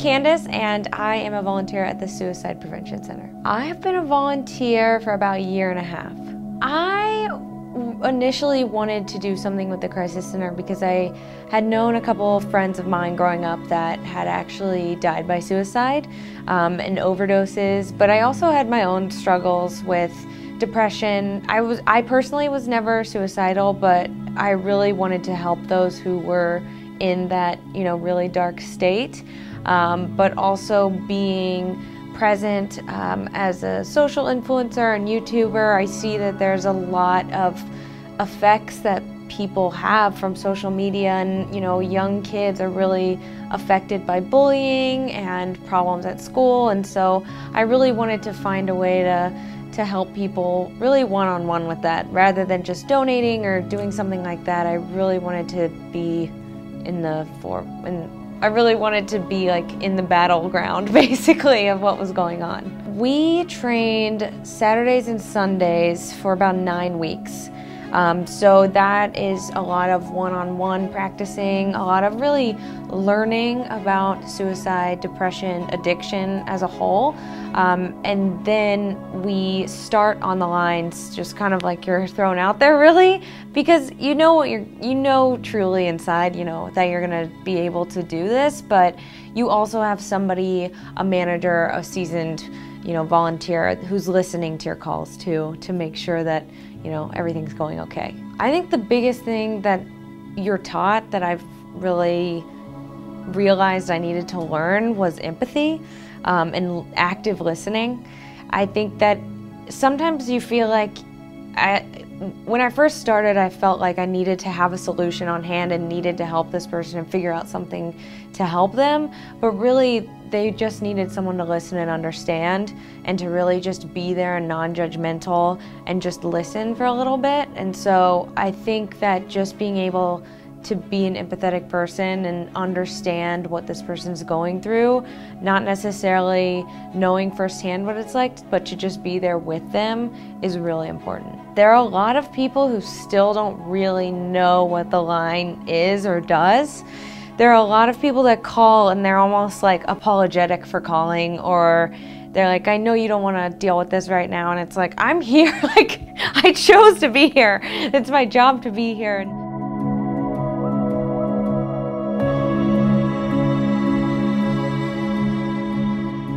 Candace, and I am a volunteer at the Suicide Prevention Center. I have been a volunteer for about a year and a half. I initially wanted to do something with the crisis center because I had known a couple of friends of mine growing up that had actually died by suicide and overdoses, but I also had my own struggles with depression. I personally was never suicidal, but I really wanted to help those who were in that, really dark state, but also being present as a social influencer and YouTuber. I see that there's a lot of effects that people have from social media, and young kids are really affected by bullying and problems at school, and so I really wanted to find a way to help people really one-on-one with that, rather than just donating or doing something like that. I really wanted to be I really wanted to be like in the battleground, basically, of what was going on. We trained Saturdays and Sundays for about 9 weeks. So that is a lot of one-on-one practicing, a lot of really learning about suicide, depression, addiction as a whole. And then we start on the lines, just kind of like you're thrown out there, really, because you know truly inside, that you're gonna be able to do this, but you also have somebody, a manager, a seasoned, volunteer who's listening to your calls too, to make sure that everything's going okay. I think the biggest thing that you're taught that I've really realized I needed to learn was empathy and active listening. I think that sometimes you feel like, when I first started, I felt like I needed to have a solution on hand and needed to help this person and figure out something to help them, but really they just needed someone to listen and understand, and to really just be there and non-judgmental and just listen for a little bit. And so I think that just being able to be an empathetic person and understand what this person's going through, not necessarily knowing firsthand what it's like, but to just be there with them, is really important. There are a lot of people who still don't really know what the line is or does. There are a lot of people that call and they're almost like apologetic for calling, or they're like, I know you don't want to deal with this right now, and it's like, I'm here, like, I chose to be here. It's my job to be here.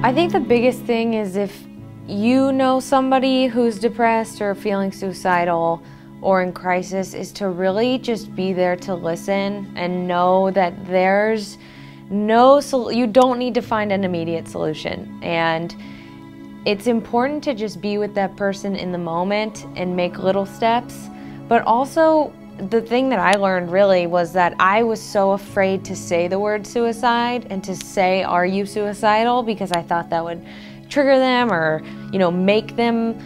I think the biggest thing is if you know somebody who's depressed or feeling suicidal or in crisis, is to really just be there to listen and know that there's you don't need to find an immediate solution. And it's important to just be with that person in the moment and make little steps. But also, the thing that I learned really was that I was so afraid to say the word suicide and to say, are you suicidal? Because I thought that would trigger them, or make them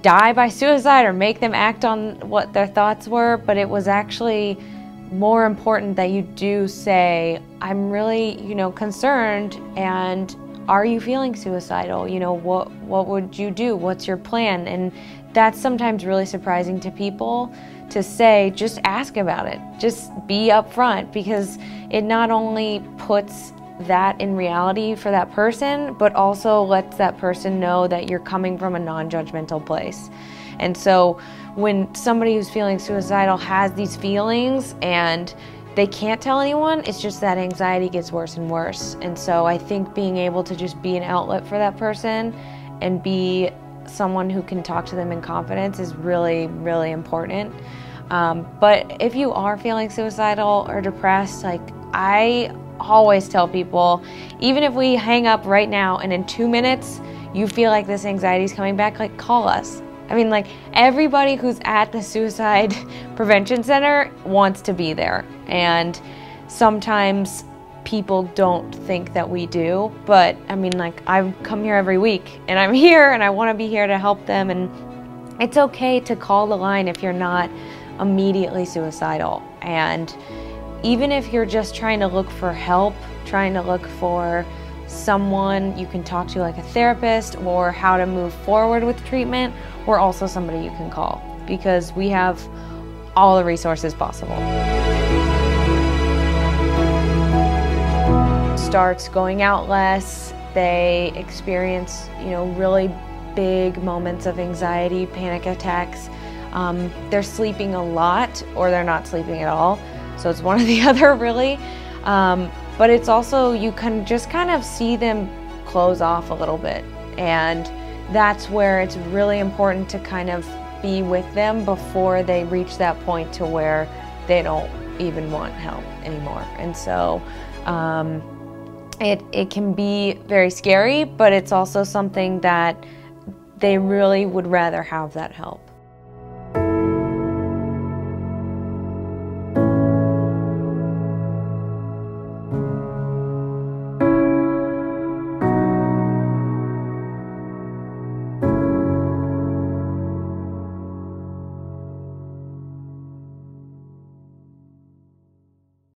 die by suicide, or make them act on what their thoughts were. But it was actually more important that you do say, I'm really concerned, and are you feeling suicidal? What would you do? What's your plan? And that's sometimes really surprising to people to say. Just ask about it. Just be upfront, because it not only puts that in reality for that person, but also lets that person know that you're coming from a non-judgmental place. And so when somebody who's feeling suicidal has these feelings and they can't tell anyone, it's just that anxiety gets worse and worse. And so I think being able to just be an outlet for that person and be someone who can talk to them in confidence is really, really important. But if you are feeling suicidal or depressed, like, I always tell people, even if we hang up right now and in 2 minutes you feel like this anxiety is coming back, like, call us. I mean, like, everybody who's at the Suicide Prevention Center wants to be there, and sometimes people don't think that we do, but I mean, like, I come here every week and I'm here and I want to be here to help them, and it's okay to call the line if you're not immediately suicidal. And even if you're just trying to look for help, trying to look for someone you can talk to, like a therapist, or how to move forward with treatment, we're also somebody you can call, because we have all the resources possible. starts going out less. They experience, really big moments of anxiety, panic attacks. They're sleeping a lot, or they're not sleeping at all. So it's one or the other, really. But it's also, you can just kind of see them close off a little bit. And that's where it's really important to kind of be with them before they reach that point to where they don't even want help anymore. And so it can be very scary, but it's also something that they really would rather have that help.